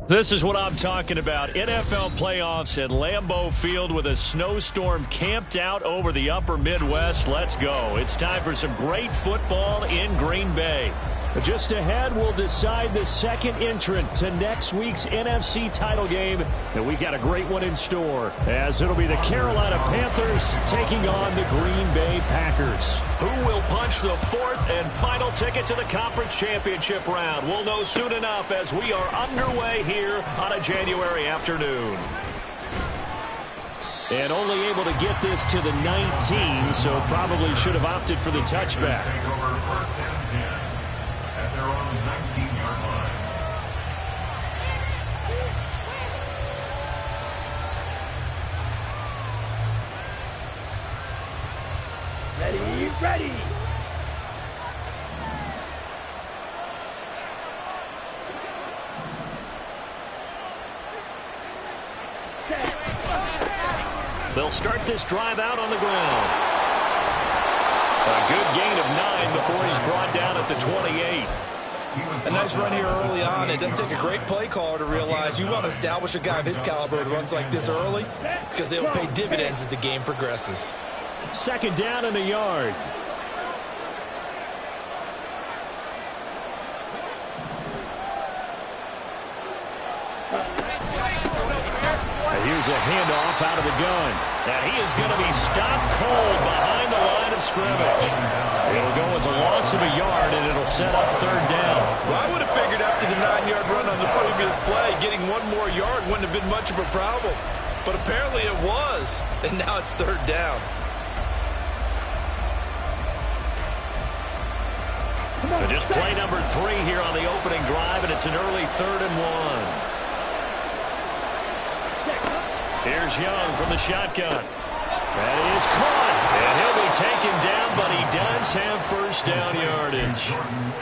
This is what I'm talking about. NFL playoffs at Lambeau Field with a snowstorm camped out over the upper Midwest. Let's go. It's time for some great football in Green Bay. Just ahead, we'll decide the second entrant to next week's NFC title game. And we've got a great one in store, as it'll be the Carolina Panthers taking on the Green Bay Packers. Who will punch the fourth and final ticket to the conference championship round? We'll know soon enough as we are underway here on a January afternoon. And only able to get this to the 19, so probably should have opted for the touchback. Ready. They'll start this drive out on the ground. A good gain of 9 before he's brought down at the 28. A nice run here early on. It doesn't take a great play caller to realize you want to establish a guy of his caliber that runs like this early, because they'll pay dividends as the game progresses. Second down and a yard. Here's a handoff out of the gun. And he is going to be stopped cold behind the line of scrimmage. It'll go as a loss of a yard, and it'll set up third down. Well, I would have figured after the 9-yard run on the previous play, getting one more yard wouldn't have been much of a problem. But apparently it was, and now it's third down. So just play number 3 here on the opening drive, and it's an early 3rd and 1. Here's Young from the shotgun. That is caught. And he'll be taken down, but he does have first down yardage.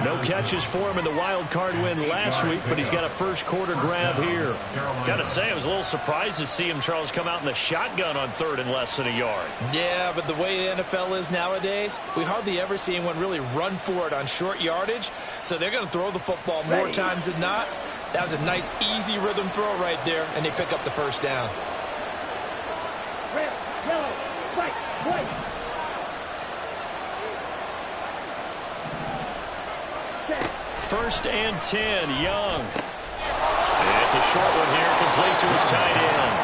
No catches for him in the wild card win last week, but he's got a first quarter grab here. Got to say, I was a little surprised to see him, Charles, come out in the shotgun on 3rd and less than a yard. Yeah, but the way the NFL is nowadays, we hardly ever see anyone really run for it on short yardage. So they're going to throw the football more times than not. That was a nice, easy rhythm throw right there, and they pick up the first down. First and 10, Young. It's a short one here, complete to his tight end.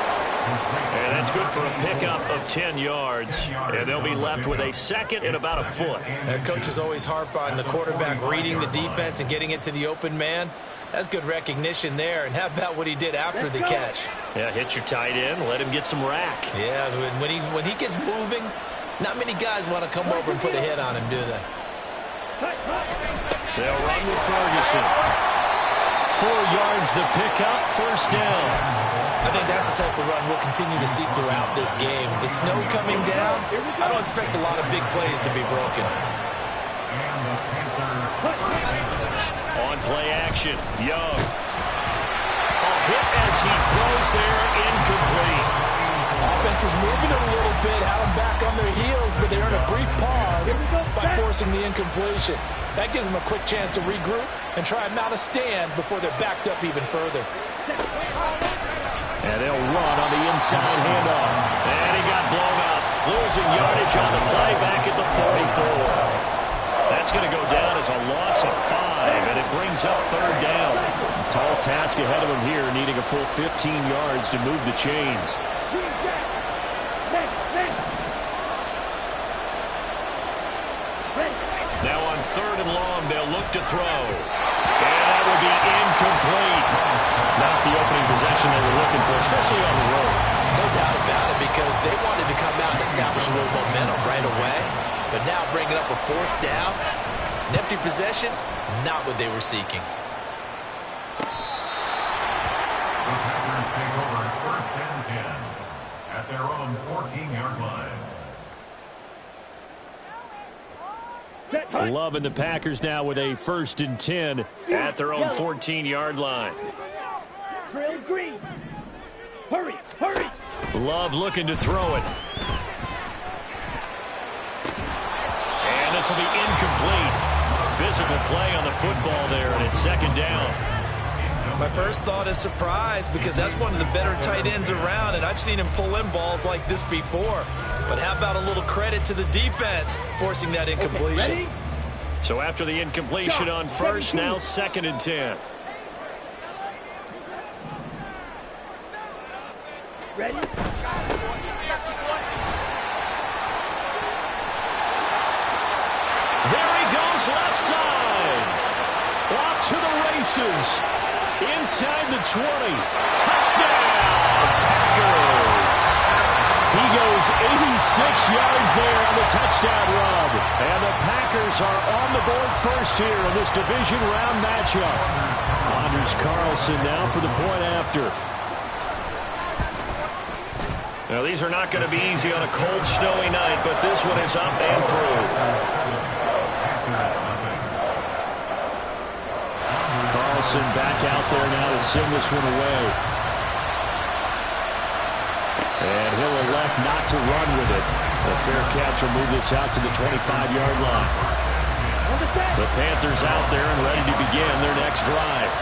And that's good for a pickup of 10 yards. And they'll be left with a second and about a foot. Coaches always harp on the quarterback reading the defense and getting it to the open man. That's good recognition there. And how about what he did after the catch? Yeah, hit your tight end, let him get some rack. Yeah, when he gets moving, not many guys want to come over and put a hit on him, do they? They'll run with Ferguson. 4 yards the pickup, first down. I think that's the type of run we'll continue to see throughout this game. The snow coming down, I don't expect a lot of big plays to be broken. On play action, Young. A hit as he throws there, incomplete. Offense was moving it a little bit, had them back on their heels, but they earned a brief pause by forcing the incompletion. That gives them a quick chance to regroup and try and mount a stand before they're backed up even further. And they'll run on the inside handoff. And he got blown up. Losing yardage on the play back at the 44. That's going to go down as a loss of 5, and it brings up third down. A tall task ahead of him here, needing a full 15 yards to move the chains. Now on 3rd and long, they'll look to throw. And that will be incomplete. Not the opening possession they were looking for, especially on the road. No doubt about it, because they wanted to come out and establish a little momentum right away. But now bringing up a 4th down, an empty possession, not what they were seeking. The Packers take over 1st and 10 at their own 14-yard line. Loving the Packers now with a 1st and 10 at their own 14-yard line. Green. Hurry. Love looking to throw it. And this will be incomplete. Physical play on the football there, and it's 2nd down. My first thought is surprise because that's one of the better tight ends around, and I've seen him pull in balls like this before. But how about a little credit to the defense forcing that incompletion? So after the incompletion on first, now 2nd and 10. Ready? There he goes, left side. Off to the races. Inside the 20. Touchdown, Packers. He goes 86 yards there on the touchdown run. And the Packers are on the board first here in this division round matchup. Anders Carlson now for the point after. Now, these are not going to be easy on a cold, snowy night, but this one is up and through. Carlson back out there now to send this one away. And he'll elect not to run with it. A fair catch will move this out to the 25-yard line. The Panthers out there and ready to begin their next drive.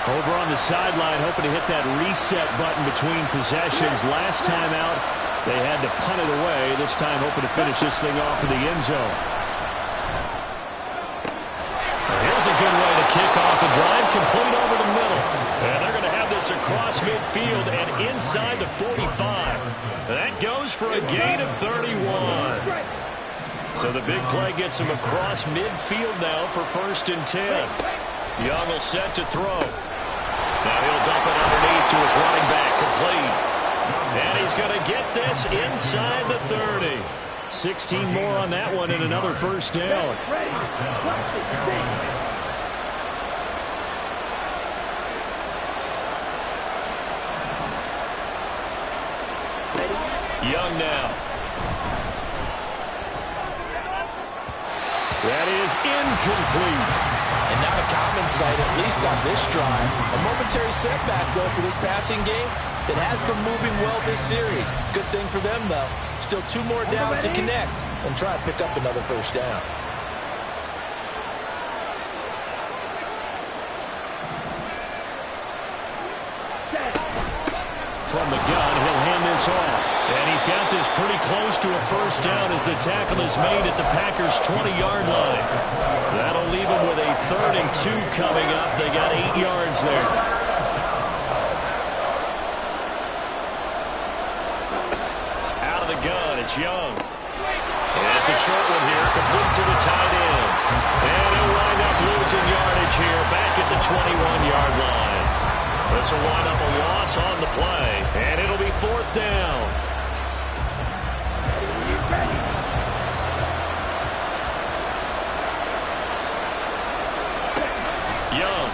Over on the sideline, hoping to hit that reset button between possessions. Last time out, they had to punt it away. This time, hoping to finish this thing off in the end zone. Here's a good way to kick off a drive, complete over the middle. And they're going to have this across midfield and inside the 45. That goes for a gain of 31. So the big play gets him across midfield now for 1st and 10. Young will set to throw. Now he'll dump it underneath to his running back, complete. And he's going to get this inside the 30. 16 more on that one and another 1st down. Young now. That is incomplete. And not a common sight, at least on this drive. A momentary setback, though, for this passing game that has been moving well this series. Good thing for them, though. Still 2 more downs to connect and try to pick up another 1st down. From the gun, he'll hand this off. And he's got this pretty close to a 1st down as the tackle is made at the Packers' 20-yard line. That'll leave them with a 3rd and 2 coming up. They got 8 yards there. Out of the gun, it's Young. And it's a short one here, complete to the tight end. And he'll wind up losing yardage here back at the 21-yard line. This will wind up a loss on the play, and it'll be 4th down. Young.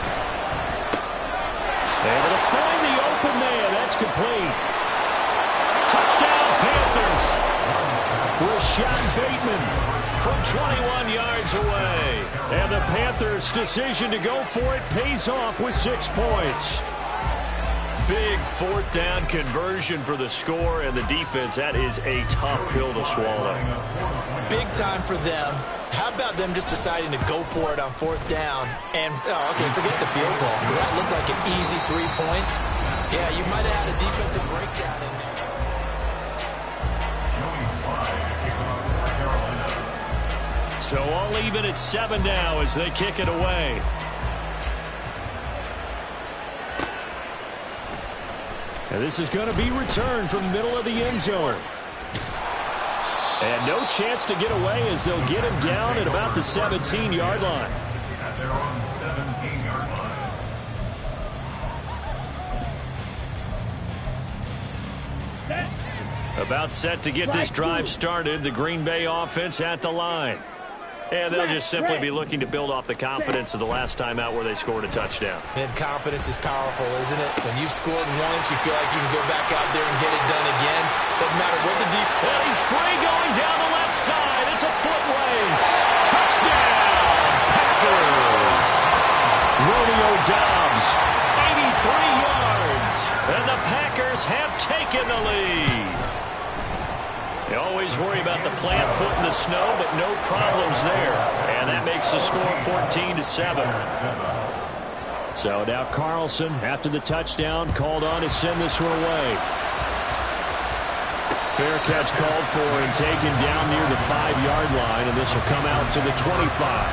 Able to find the open man. That's complete. Touchdown, Panthers. Rashad Bateman from 21 yards away. And the Panthers' decision to go for it pays off with 6 points. Big 4th down conversion for the score, and the defense, that is a tough pill to swallow. Big time for them. How about them just deciding to go for it on 4th down? And, okay, forget the field goal, because that looked like an easy 3 points. Yeah, you might have had a defensive breakdown in there. So all even at 7 now as they kick it away. And this is going to be returned from the middle of the end zone. And no chance to get away as they'll get him down at about the 17-yard line. At their own 17-yard line. About set to get this drive started. The Green Bay offense at the line. And they'll just simply be looking to build off the confidence of the last time out where they scored a touchdown. And confidence is powerful, isn't it? When you've scored once, you feel like you can go back out there and get it done again. Doesn't matter what the deep... Well, he's free going down the left side. It's a foot race. Touchdown, Packers. Romeo Doubs, 83 yards. And the Packers have taken the lead. You always worry about the plant foot in the snow, but no problems there. And that makes the score 14-7. So now Carlson, after the touchdown, called on to send this one away. Fair catch called for and taken down near the 5-yard line, and this will come out to the 25.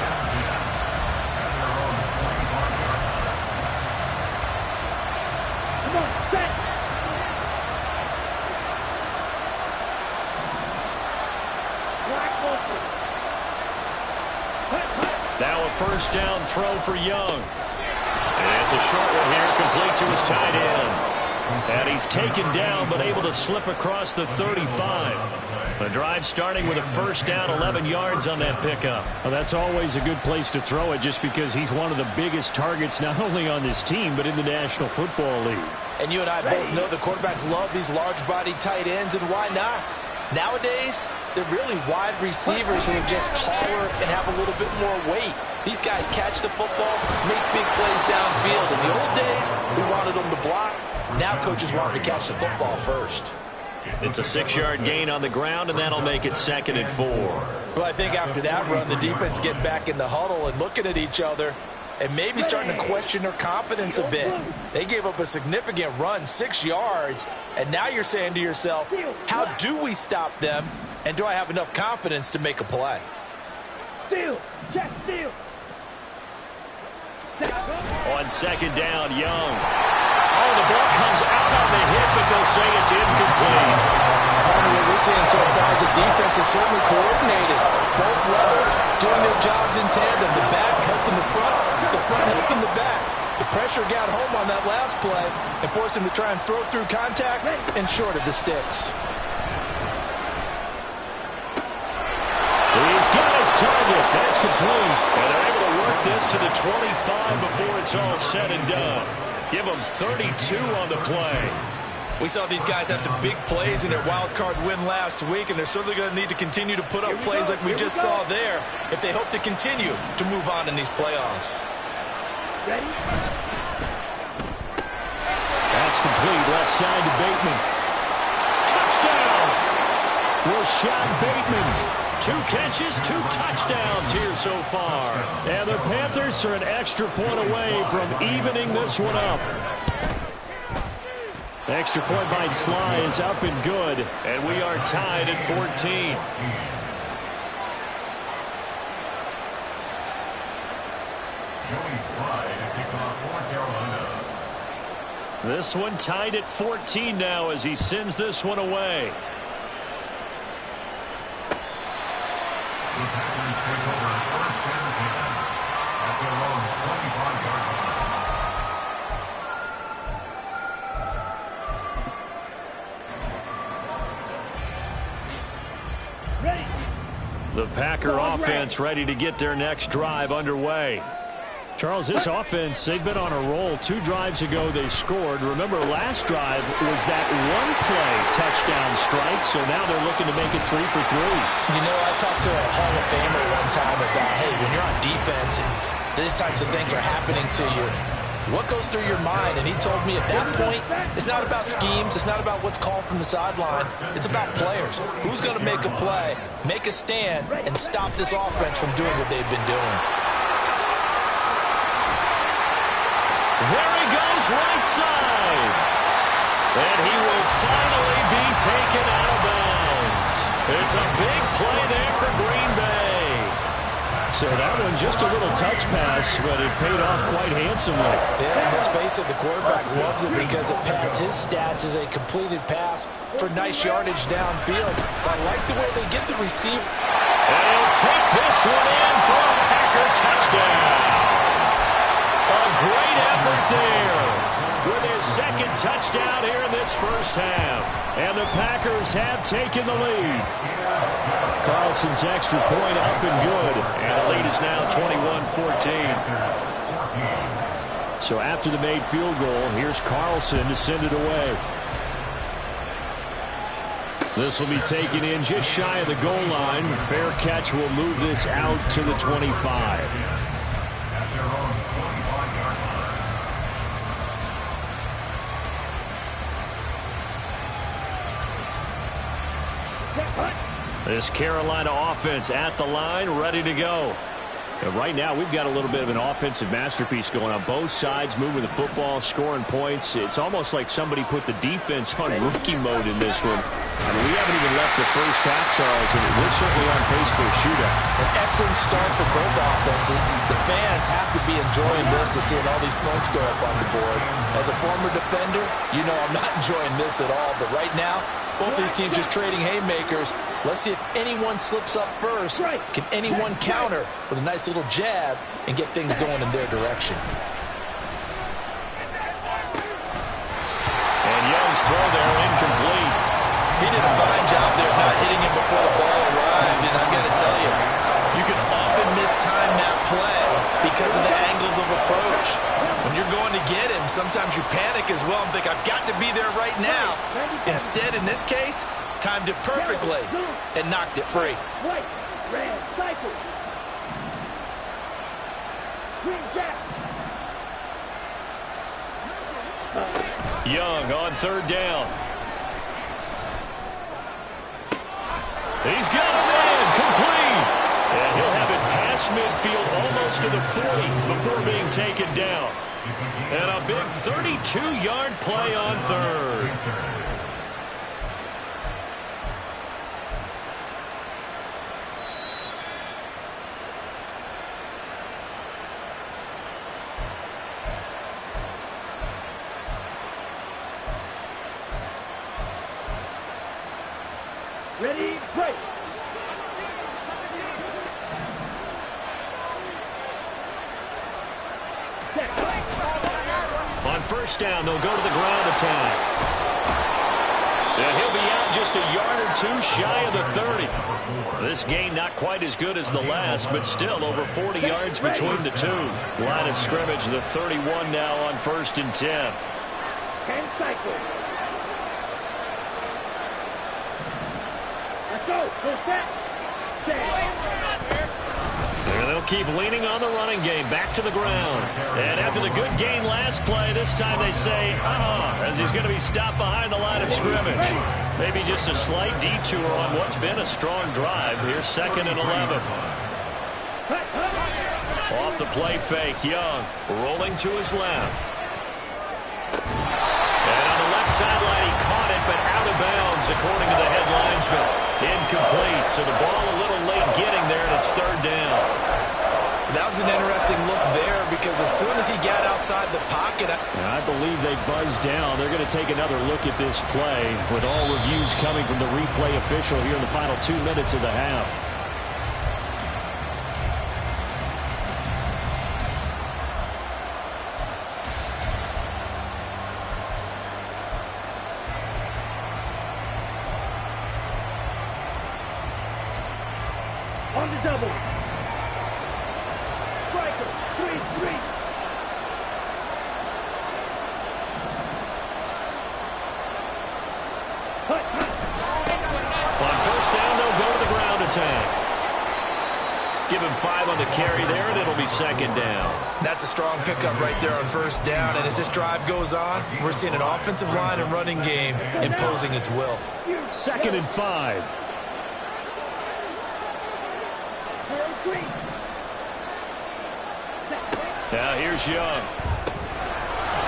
Now a first down throw for Young. And it's a short one here, complete to his tight end. And he's taken down, but able to slip across the 35. The drive starting with a first down, 11 yards on that pickup. Well, that's always a good place to throw it just because he's one of the biggest targets not only on this team, but in the National Football League. And you and I both know the quarterbacks love these large-bodied tight ends, and why not? Nowadays, they're really wide receivers who are just taller and have a little bit more weight. These guys catch the football, make big plays downfield. In the old days, we wanted them to block. Now coaches want them to catch the football first. It's a 6-yard gain on the ground, and that'll make it 2nd and 4. Well, I think after that run, the defense is getting back in the huddle and looking at each other and maybe starting to question their confidence a bit. They gave up a significant run, 6 yards, and now you're saying to yourself, how do we stop them, and do I have enough confidence to make a play? Steal! Check steal! On 2nd down, Young. Oh, the ball comes out on the hit, but they'll say it's incomplete. What we're seeing so far is the defense is certainly coordinated. Both levels doing their jobs in tandem. The back helping the front helping the back. The pressure got home on that last play and forced him to try and throw through contact and short of the sticks. He's got his target. That's complete. And they're able to work this to the 25 before it's all said and done. Give them 32 on the play. We saw these guys have some big plays in their wild card win last week, and they're certainly going to need to continue to put up plays like we just saw there if they hope to continue to move on in these playoffs. Ready? That's complete. Left side to Bateman. Touchdown! Rashad Bateman. 2 catches, 2 touchdowns here so far. And the Panthers are an extra point away from evening this one up. The extra point by Sly is up and good. And we are tied at 14. Joey Sly to kick off for Carolina. This one tied at 14 now as he sends this one away. The Packers take over 1st and 10 at their own 25-yard line. Ready? The Packer offense ready to get their next drive underway. Charles, this offense, they've been on a roll. 2 drives ago they scored. Remember, last drive was that one-play touchdown strike, so now they're looking to make it 3 for 3. You know, I talked to a Hall of Famer one time about, hey, when you're on defense and these types of things are happening to you, what goes through your mind? And he told me at that point, it's not about schemes. It's not about what's called from the sideline. It's about players. Who's going to make a play, make a stand, and stop this offense from doing what they've been doing? There he goes, right side. And he will finally be taken out of bounds. It's a big play there for Green Bay. So that one just a little touch pass, but it paid off quite handsomely. Yeah, let's face it, the quarterback loves it because it pads his stats as a completed pass for nice yardage downfield. I like the way they get the receiver. And he'll take this one in for a Packer touchdown. A great effort there with his 2nd touchdown here in this first half. And the Packers have taken the lead. Carlson's extra point up and good. And the lead is now 21-14. So after the made field goal, here's Carlson to send it away. This will be taken in just shy of the goal line. Fair catch will move this out to the 25. This Carolina offense at the line, ready to go. And right now, we've got a little bit of an offensive masterpiece going on. Both sides moving the football, scoring points. It's almost like somebody put the defense on rookie mode in this one. I mean, we haven't even left the first half, Charles, and we're certainly on pace for a shootout. An excellent start for both offenses. The fans have to be enjoying this to seeing all these points go up on the board. As a former defender, you know I'm not enjoying this at all. But right now, both these teams just trading haymakers. Let's see if anyone slips up first. Can anyone counter with a nice little jab and get things going in their direction? And Young's throw there incomplete. He did a fine job there not hitting him before the ball arrived. And I've got to tell you, you can often mistime that play because of the angles of approach. When you're going to get him, sometimes you panic as well and think, I've got to be there right now. Instead, in this case, timed it perfectly and knocked it free. White, red, cycle. Green jack. Young on third down. He's got him in, complete. And he'll have it past midfield almost to the 40 before being taken down. And a big 32-yard play on third. Ready, break. On first down, they'll go to the ground attack. And he'll be out just a yard or two shy of the 30. This gain not quite as good as the last, but still over 40 yards between the two. Line of scrimmage, the 31 now on 1st and 10. And cycle. Let's go. Go set. And they'll keep leaning on the running game. Back to the ground. And after the good gain last play, this time they say, as he's going to be stopped behind the line of scrimmage. Maybe just a slight detour on what's been a strong drive. Here's 2nd and 11. Off the play fake, Young rolling to his left. And on the left sideline, he caught it, but out of bounds, according to the head linesman. Incomplete, so the ball a little late getting there, and it's 3rd down. That was an interesting look there because as soon as he got outside the pocket, I believe they buzzed down. They're going to take another look at this play with all reviews coming from the replay official here in the final 2 minutes of the half. On the double. Striker. 3-3. On first down, they'll go to the ground attack. Give him 5 on the carry there, and it'll be 2nd down. that's a strong pickup right there on first down. And as this drive goes on, we're seeing an offensive line and running game imposing its will. 2nd and 5. Now here's Young.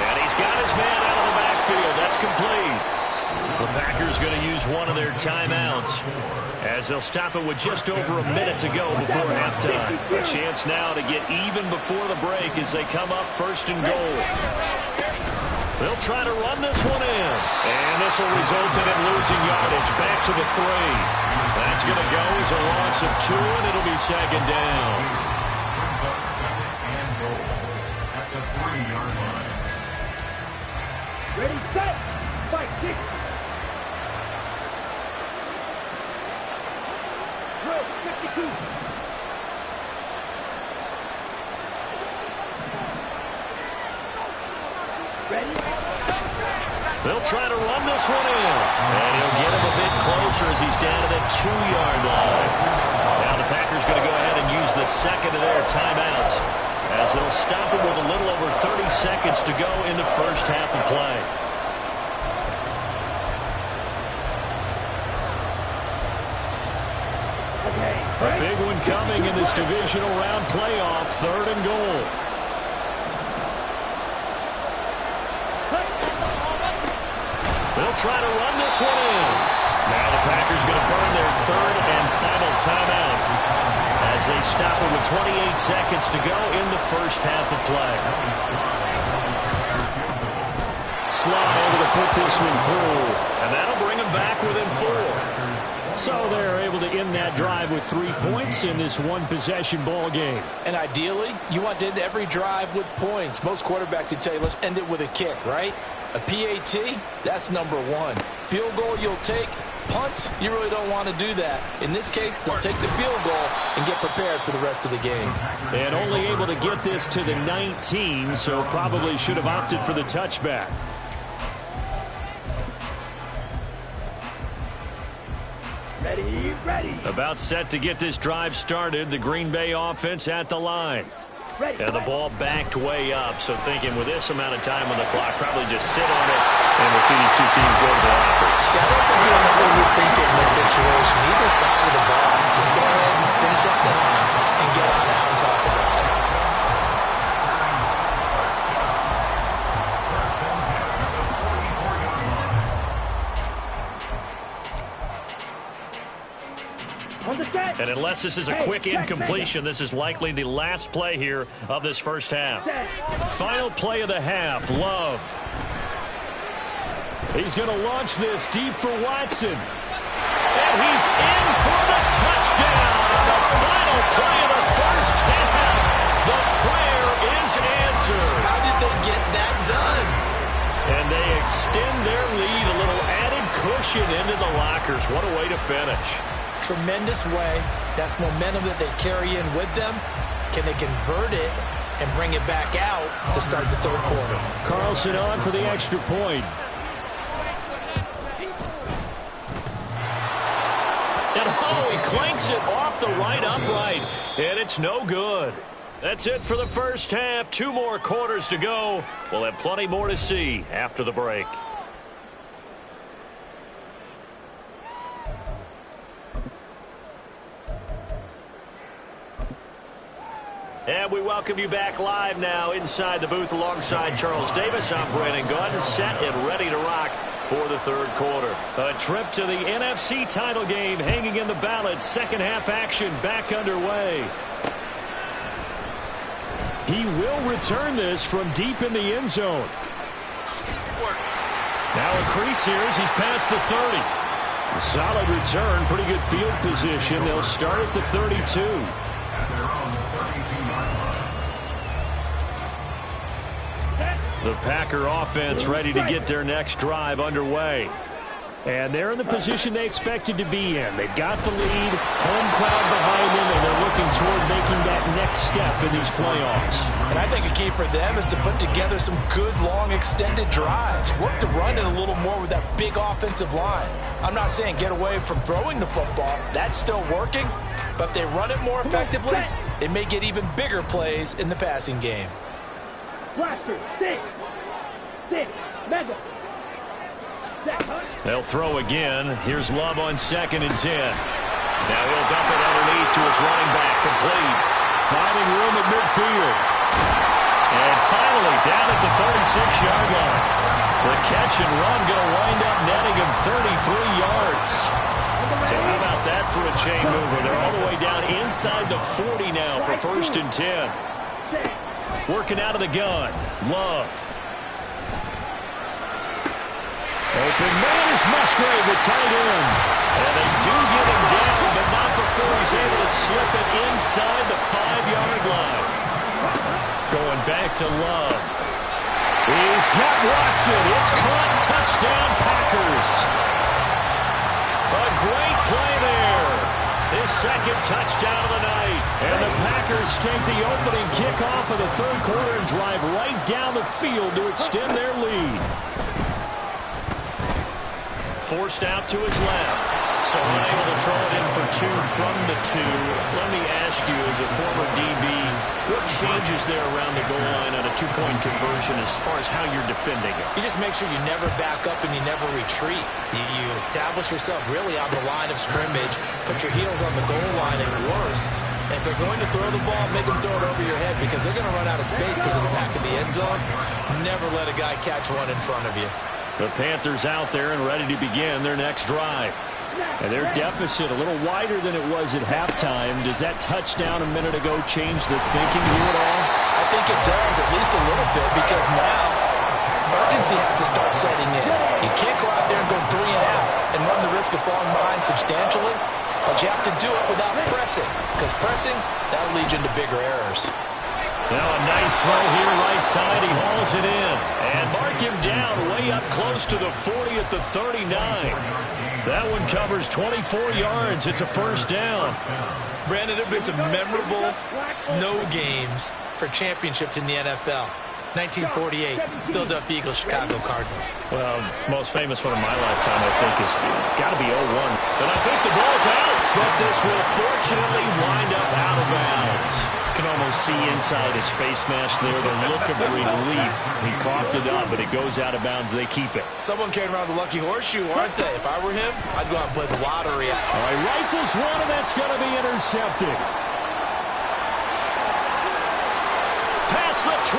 And he's got his man out of the backfield. That's complete. The Packers going to use one of their timeouts as they'll stop it with just over a minute to go before halftime. A chance now to get even before the break as they come up 1st and goal. They'll try to run this one in. And this will result in it losing yardage back to the 3. That's going to go as a loss of 2, and it'll be 2nd down. Ready, set, fight, kick. Drill, 52. Ready? They'll try to run this one in. And he'll get him a bit closer as he's down to the 2-yard line. Now the Packers going to go ahead and use the 2nd of their timeouts as they'll stop him with a little over 30 seconds to go in the first half of play. Okay. A big one coming in this divisional round playoff, 3rd and goal. They'll try to run this one in. Now the Packers going to burn their 3rd and final timeout as they stop it with 28 seconds to go in the first half of play. Slot able to put this one through, and that'll bring them back within 4. So they're able to end that drive with 3 points in this one-possession ball game. And ideally, you want to end every drive with points. Most quarterbacks would tell you, let's end it with a kick, right? A PAT, that's number 1. Field goal you'll take. Punts, you really don't want to do that. In this case, they'll take the field goal and get prepared for the rest of the game. And only able to get this to the 19, so probably should have opted for the touchback. Ready, ready. About set to get this drive started. The Green Bay offense at the line. Ready. And the ball backed way up, so thinking with this amount of time on the clock, probably just sit on it, and we'll see these two teams go to the lockers. Yeah, I don't think you know what you're thinking in this situation. Either side of the ball, just go ahead and finish up the half and get on out and talk about it. And unless this is a quick incompletion, this is likely the last play here of this first half. Final play of the half, Love. He's going to launch this deep for Watson. And he's in for the touchdown on the final play of the first half. The prayer is answered. How did they get that done? And they extend their lead, a little added cushion into the lockers. What a way to finish. Tremendous way. That's momentum that they carry in with them. Can they convert it and bring it back out to start the 3rd quarter? Carlson on for the extra point. And he clanks it off the right upright, and it's no good. That's it for the first half. 2 more quarters to go. We'll have plenty more to see after the break. And we welcome you back live now inside the booth alongside Charles Davis. I'm Brandon Gaudin, set and ready to rock for the 3rd quarter. A trip to the NFC title game hanging in the balance. Second half action back underway. He will return this from deep in the end zone. Now a crease here as he's past the 30. A solid return, pretty good field position. They'll start at the 32. The Packer offense ready to get their next drive underway. And they're in the position they expected to be in. They've got the lead, home crowd behind them, and they're looking toward making that next step in these playoffs. And I think a key for them is to put together some good, long, extended drives. Work the run in a little more with that big offensive line. I'm not saying get away from throwing the football. That's still working. But if they run it more effectively, they may get even bigger plays in the passing game. Blaster, 6, mega. They'll throw again. Here's Love on 2nd and 10. Now he'll dump it underneath to his running back, complete. Finding room at midfield. And finally down at the 36-yard line. The catch and run going to wind up netting him 33 yards. So how about that for a chain mover? They're all the way down inside the 40 now for 1st and 10. Working out of the gun. Love. Open man is Musgrave, the tight end. And they do get him down, but not before he's able to slip it inside the 5-yard line. Going back to Love. He's got Watson. It's caught. Touchdown, Packers. A great play there. His 2nd touchdown of the night. And the Packers take the opening kickoff of the 3rd quarter and drive right down the field to extend their lead. Forced out to his left. So unable to throw it in for 2 from the 2. Let me ask you, as a former DB, what changes there around the goal line on a 2-point conversion as far as how you're defending it? You just make sure you never back up and you never retreat. You establish yourself really on the line of scrimmage, put your heels on the goal line at worst. And if they're going to throw the ball, make them throw it over your head because they're going to run out of space because of the back of the end zone. Never let a guy catch one in front of you. The Panthers out there and ready to begin their next drive. And their deficit a little wider than it was at halftime. Does that touchdown a minute ago change the thinking here at all? I think it does, at least a little bit, because now urgency has to start setting in. You can't go out there and go 3 and out and run the risk of falling behind substantially, but you have to do it without pressing, because pressing, that'll lead you into bigger errors. Now a nice throw here right side. He hauls it in. And mark him down way up close to the 40 at the 39. That one covers 24 yards. It's a first down. Brandon, there have been some memorable snow games for championships in the NFL. 1948, Philadelphia Eagles, Chicago Cardinals. Well, the most famous one of my lifetime, I think, is got to be 01. And I think the ball's out, but this will fortunately wind up out of bounds. You can almost see inside his face mask there the look of relief. He coughed it up, but it goes out of bounds. They keep it. Someone carrying around the lucky horseshoe, aren't they? If I were him, I'd go out and play the lottery. All right, rifles one, and that's going to be intercepted. Past the 20.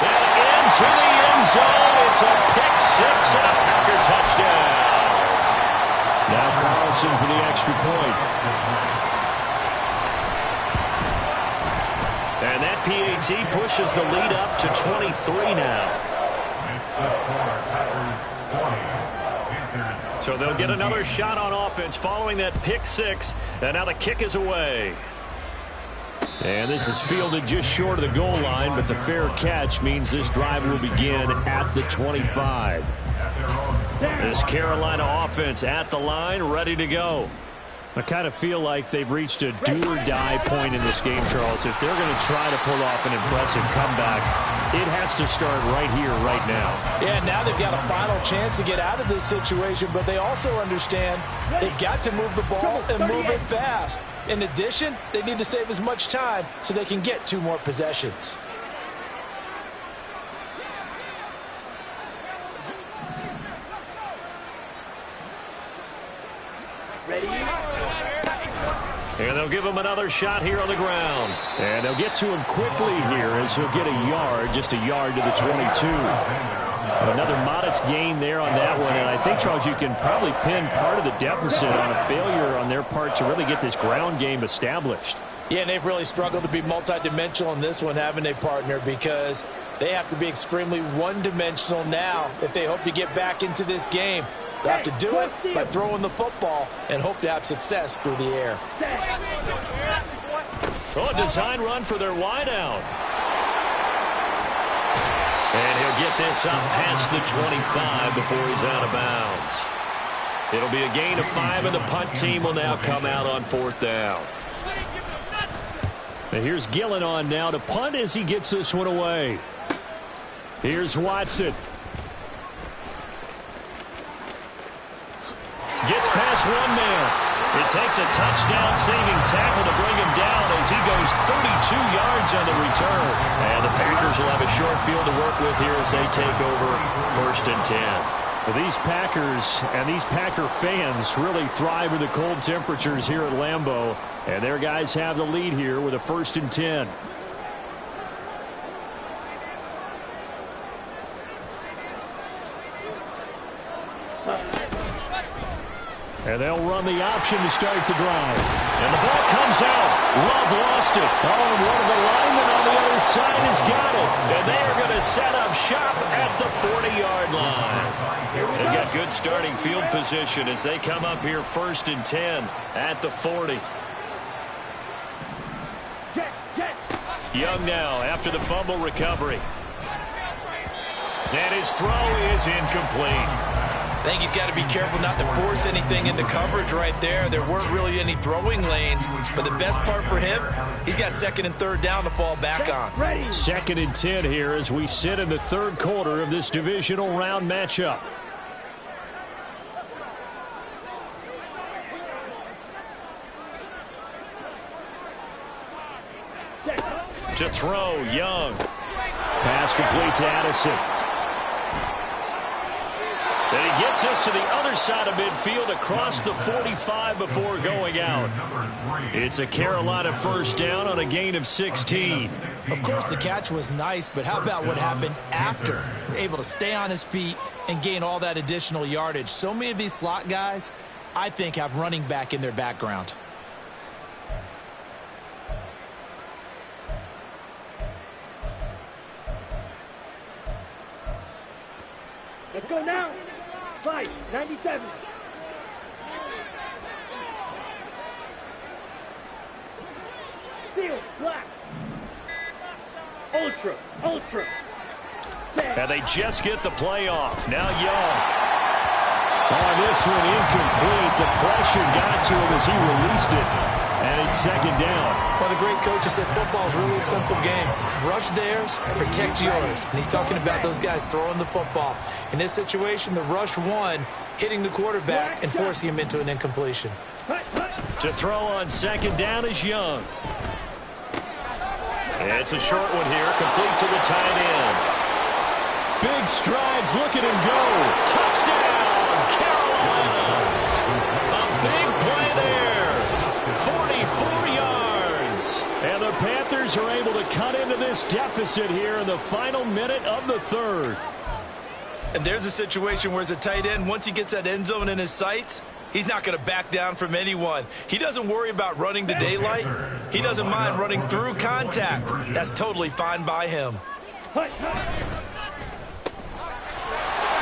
And into the end zone. It's a pick 6 and a Packer touchdown. Now Carlson for the extra point. And that PAT pushes the lead up to 23 now. So they'll get another shot on offense following that pick 6. And now the kick is away. And this is fielded just short of the goal line, but the fair catch means this drive will begin at the 25. This Carolina offense at the line, ready to go. I kind of feel like they've reached a do-or-die point in this game, Charles. If they're going to try to pull off an impressive comeback, it has to start right here, right now. Yeah, now they've got a final chance to get out of this situation, but they also understand they've got to move the ball and move it fast. In addition, they need to save as much time so they can get 2 more possessions. Ready? And they'll give him another shot here on the ground. And they'll get to him quickly here as he'll get a yard, just a yard to the 22. Another modest gain there on that one. And I think, Charles, you can probably pin part of the deficit on a failure on their part to really get this ground game established. Yeah, and they've really struggled to be multidimensional in this one, haven't they, partner? Because they have to be extremely one-dimensional now if they hope to get back into this game. They have to do it by throwing the football and hope to have success through the air. Oh, a design run for their wideout. And he'll get this up past the 25 before he's out of bounds. It'll be a gain of 5, and the punt team will now come out on 4th down. And here's Gillen on now to punt as he gets this one away. Here's Watson. Gets past one man. It takes a touchdown-saving tackle to bring him down as he goes 32 yards on the return. And the Packers will have a short field to work with here as they take over 1st and 10. Well, these Packers and these Packer fans really thrive in the cold temperatures here at Lambeau. And their guys have the lead here with a 1st and 10. And they'll run the option to start the drive. And the ball comes out. Love lost it. Oh, and one of the linemen on the other side has got it. And they are going to set up shop at the 40-yard line. They've got good starting field position as they come up here 1st and 10 at the 40. Young now after the fumble recovery. And his throw is incomplete. I think he's got to be careful not to force anything into coverage right there. There weren't really any throwing lanes, but the best part for him, he's got 2nd and 3rd down to fall back on. 2nd and 10 here as we sit in the 3rd quarter of this divisional round matchup. To throw, Young. Pass complete to Addison. And he gets us to the other side of midfield across the 45 before going out. It's a Carolina first down on a gain of 16. Of course, the catch was nice, but how about what happened after? Able to stay on his feet and gain all that additional yardage. So many of these slot guys, I think, have running back in their background. Let's go now. Fight, 97. Steel, black. Ultra, ultra. And they just get the play off. Now Young. Oh, this one incomplete. The pressure got to him as he released it. And it's second down. Well, the great coach said football is really a simple game. Rush theirs, protect yours. And he's talking about those guys throwing the football. In this situation, the rush one, hitting the quarterback and forcing him into an incompletion. To throw on second down is Young. It's a short one here, complete to the tight end. Big strides, look at him go. Touchdown, Carolina. A big play there. 44 yards. And the Panthers are able to cut into this deficit here in the final minute of the third. And there's a situation where as a tight end, once he gets that end zone in his sights, he's not going to back down from anyone. He doesn't worry about running to daylight. He doesn't mind running through contact. That's totally fine by him.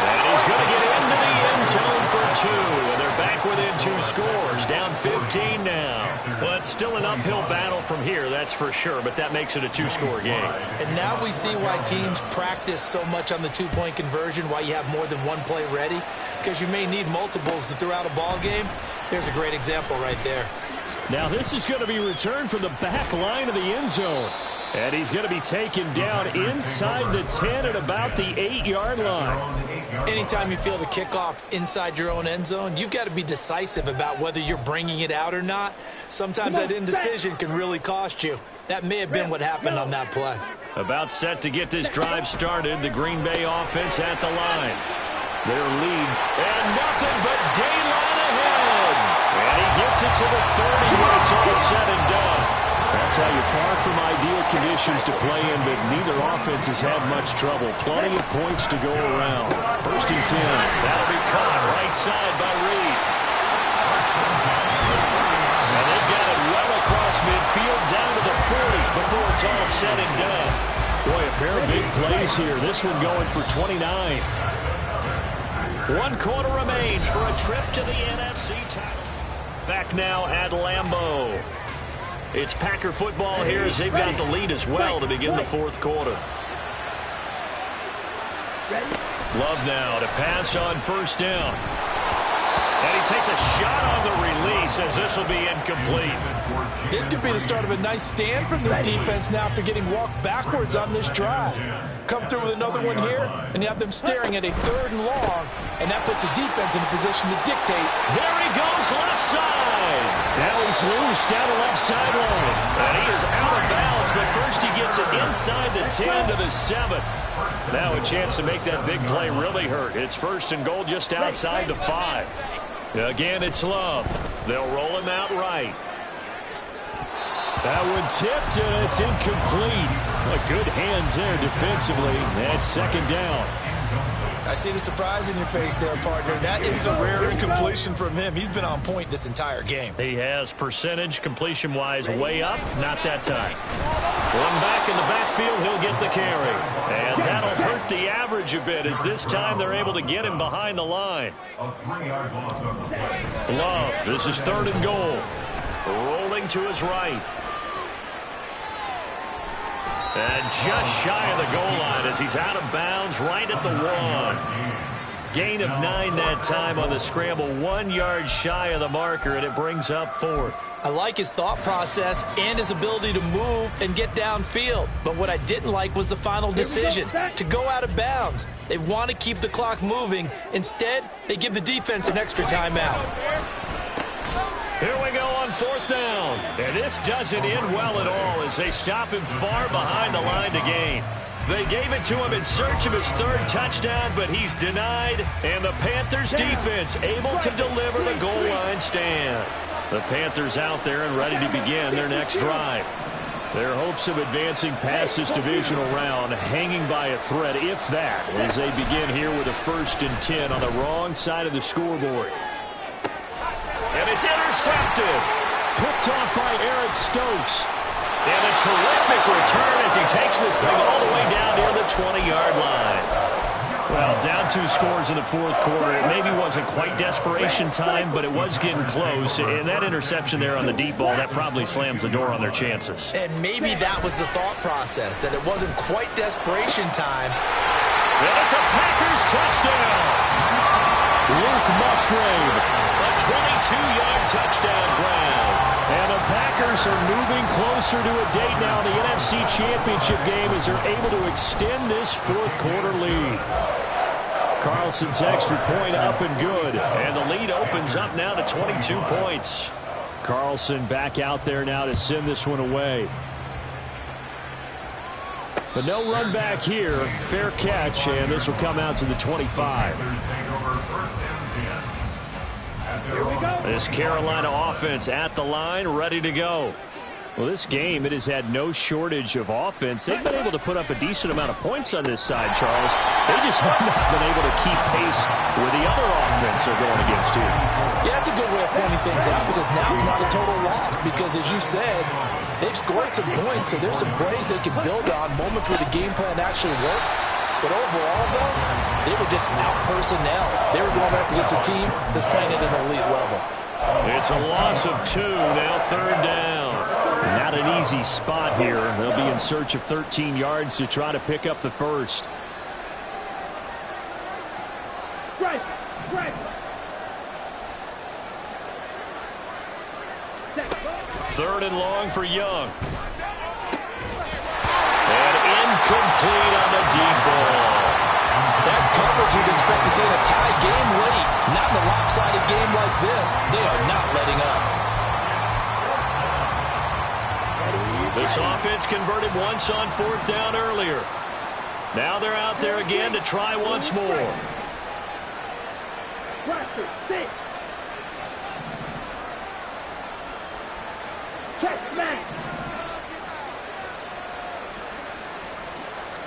And he's going to get into the end zone for 2. And they're back within 2 scores. Down 15 now. Well, it's still an uphill battle from here, that's for sure. But that makes it a 2-score game. And now we see why teams practice so much on the 2-point conversion, why you have more than one play ready. Because you may need multiples to throw out a ball game. There's a great example right there. Now this is going to be returned from the back line of the end zone. And he's going to be taken down inside the 10 at about the 8-yard line. Anytime you feel the kickoff inside your own end zone, you've got to be decisive about whether you're bringing it out or not. Sometimes that indecision can really cost you. That may have been what happened on that play. About set to get this drive started. The Green Bay offense at the line. Their lead. And nothing but daylight ahead. And he gets it to the 30 when it's all said and done. That's how you're far from ideal conditions to play in, but neither offense has had much trouble. Plenty of points to go around. First and 10. That'll be caught right side by Reed. And they've got it well across midfield down to the 40 before it's all said and done. Boy, a pair of big plays here. This one going for 29. 1 quarter remains for a trip to the NFC title. Back now at Lambeau. It's Packer football here as they've got the lead as well to begin the 4th quarter. Love now to pass on first down. And he takes a shot on the release as this will be incomplete. This could be the start of a nice stand from this defense now after getting walked backwards on this drive. Come through with another one here, and you have them staring at a 3rd and long, and that puts the defense in a position to dictate. There he goes, left side. Now he's loose down the left sideline. And he is out of bounds, but first he gets it inside the 10 to the 7. Now a chance to make that big play really hurt. It's 1st and goal just outside the 5. Again, it's Love. They'll roll him out right. That one tipped, and it's incomplete. Good hands there defensively. That's 2nd down. I see the surprise in your face there, partner. That is a rare incompletion from him. He's been on point this entire game. He has percentage completion-wise way up. Not that time. One back in the backfield, he'll get the carry. And that'll hurt the average a bit as this time they're able to get him behind the line. Love, this is 3rd and goal. Rolling to his right. And just shy of the goal line as he's out of bounds right at the 1. Gain of 9 that time on the scramble. 1 yard shy of the marker, and it brings up 4th. I like his thought process and his ability to move and get downfield. But what I didn't like was the final decision, to go out of bounds. They want to keep the clock moving. Instead, they give the defense an extra timeout. Here we go on on fourth down. And this doesn't end well at all as they stop him far behind the line to gain. They gave it to him in search of his third touchdown, but he's denied. And the Panthers defense able to deliver the goal line stand. The Panthers out there and ready to begin their next drive. Their hopes of advancing past this divisional round hanging by a thread, if that, as they begin here with a 1st and 10 on the wrong side of the scoreboard. And it's intercepted. Picked off by Eric Stokes. And a terrific return as he takes this thing all the way down near the 20-yard line. Well, down 2 scores in the fourth quarter. It maybe wasn't quite desperation time, but it was getting close. And that interception there on the deep ball, that probably slams the door on their chances. And maybe that was the thought process, that it wasn't quite desperation time. And it's a Packers touchdown. Luke Musgrave, a 22-yard touchdown grab. And the Packers are moving closer to a date now in the NFC Championship game as they're able to extend this fourth quarter lead. Carlson's extra point up and good. And the lead opens up now to 22 points. Carlson back out there now to send this one away. But no run back here. Fair catch, and this will come out to the 25. This Carolina offense at the line, ready to go. Well, this game, it has had no shortage of offense. They've been able to put up a decent amount of points on this side, Charles. They just have not been able to keep pace with the other offense they're going against here. Yeah, that's a good way of pointing things out because now it's not a total loss because, as you said, they've scored some points, so there's some plays they can build on, moments where the game plan actually worked. But overall, though, they were just out-personnel. They were going up against a team that's playing at an elite level. It's a loss of 2, now 3rd down. Not an easy spot here. They'll be in search of 13 yards to try to pick up the first. Right. 3rd and long for Young. And incomplete on the deep ball. That's coverage you'd expect to see in a tie game late. Not in a lopsided game like this. They are not letting up. This offense converted once on 4th down earlier. Now they're out there again to try once more. Cluster, 6. Check, smash.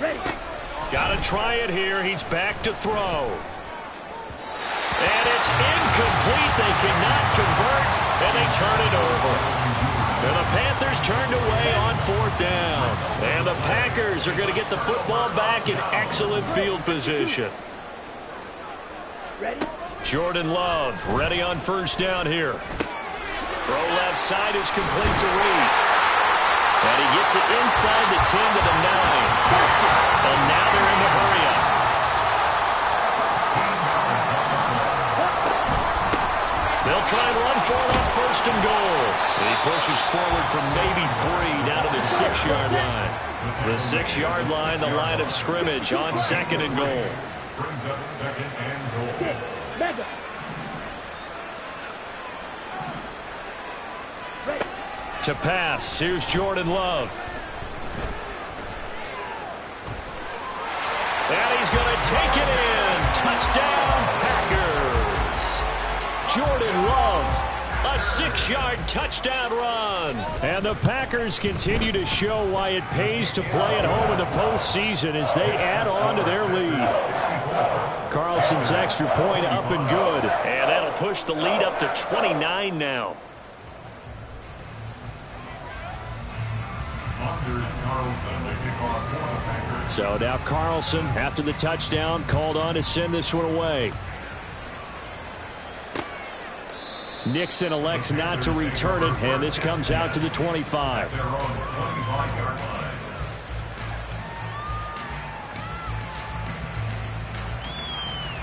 Ready. Got to try it here. He's back to throw. And it's incomplete. They cannot convert, and they turn it over. And the Panthers turned away on 4th down. And the Packers are going to get the football back in excellent field position. Ready. Jordan Love ready on 1st down here. Throw left side is complete to Reed. And he gets it inside the 10 to the 9. And now they're in the hurry up. They'll try and run for it on 1st and goal. And he pushes forward from maybe 3 down to the 6-yard line. The 6-yard line, the line of scrimmage on 2nd and goal. Brings up 2nd and goal. Mega. Ready. To pass, here's Jordan Love. And he's going to take it in. Touchdown, Packers. Jordan Love, a 6-yard touchdown run. And the Packers continue to show why it pays to play at home in the postseason as they add on to their lead. Carlson's extra point up and good. And that'll push the lead up to 29 now. So now Carlson, after the touchdown, called on to send this one away. Nixon elects not to return it, and this comes out to the 25.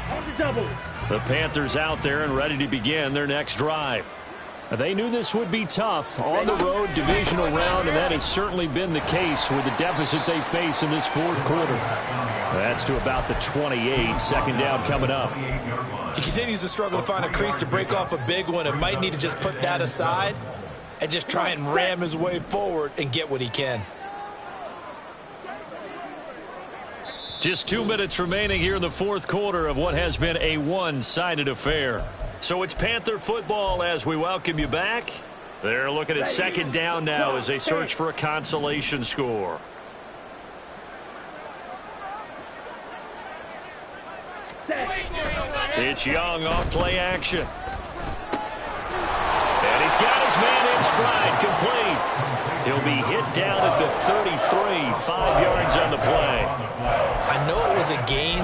On the double. The Panthers out there and ready to begin their next drive. They knew this would be tough on the road divisional round, and that has certainly been the case with the deficit they face in this fourth quarter. That's to about the 28. 2nd down coming up. He continues to struggle to find a crease to break off a big one and might need to just put that aside. and just try and ram his way forward and get what he can. Just 2 minutes remaining here in the fourth quarter of what has been a one-sided affair. So it's Panther football as we welcome you back. They're looking at second down now as they search for a consolation score. It's Young off play action. And he's got his man in stride, complete. He'll be hit down at the 33, 5 yards on the play. I know it was a gain,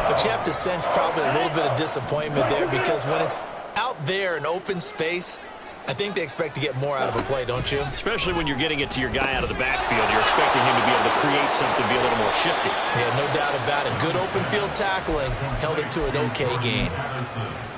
but you have to sense probably a little bit of disappointment there because when it's out there in open space, I think they expect to get more out of a play, don't you? Especially when you're getting it to your guy out of the backfield. You're expecting him to be able to create something, be a little more shifty. Yeah, no doubt about it. Good open field tackling held it to an okay gain.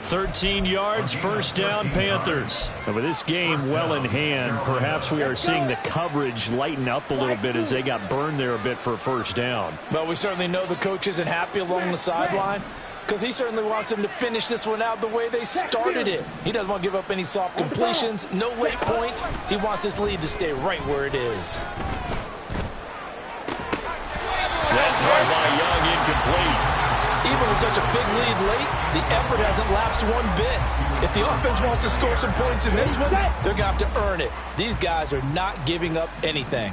13 yards, first down, Panthers. And with this game well in hand, perhaps we are seeing the coverage lighten up a little bit as they got burned there a bit for a first down. Well, we certainly know the coach isn't happy along the sideline because he certainly wants them to finish this one out the way they started it. He doesn't want to give up any soft completions, no late points. He wants his lead to stay right where it is. That throw by Young incomplete. Even with such a big lead late, the effort hasn't lapsed one bit. If the offense wants to score some points in this one, they're going to have to earn it. These guys are not giving up anything.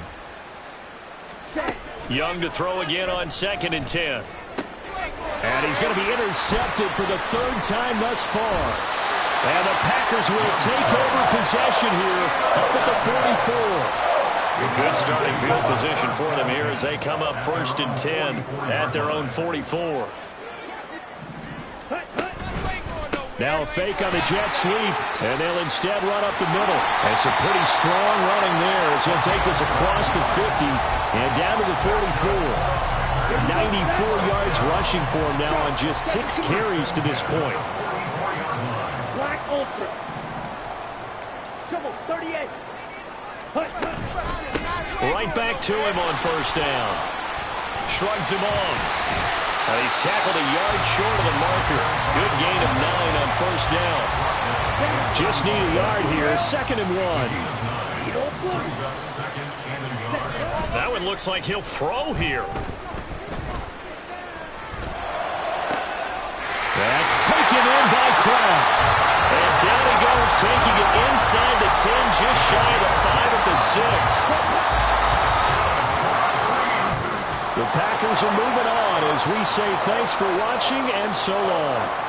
Young to throw again on 2nd and 10. And he's going to be intercepted for the third time thus far. And the Packers will take over possession here up at the 44. Good starting field position for them here as they come up 1st and 10 at their own 44. Now a fake on the jet sweep, and they'll instead run up the middle. And some pretty strong running there as he'll take this across the 50 and down to the 44. 94 yards rushing for him now on just 6 carries to this point. Black Ultra. Double 38. Right back to him on first down. Shrugs him off. And he's tackled a yard short of the marker. Good gain of 9 on first down. Just need a yard here. 2nd and 1. That one looks like he'll throw here. That's taken in by Kraft. And down he goes, taking it inside the 10, just shy of the 5 at the 6. The Packers are moving on as we say thanks for watching and so long.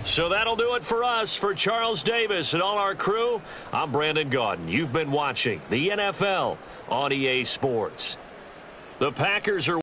So that'll do it for us. For Charles Davis and all our crew, I'm Brandon Gaudin. You've been watching the NFL on EA Sports. The Packers are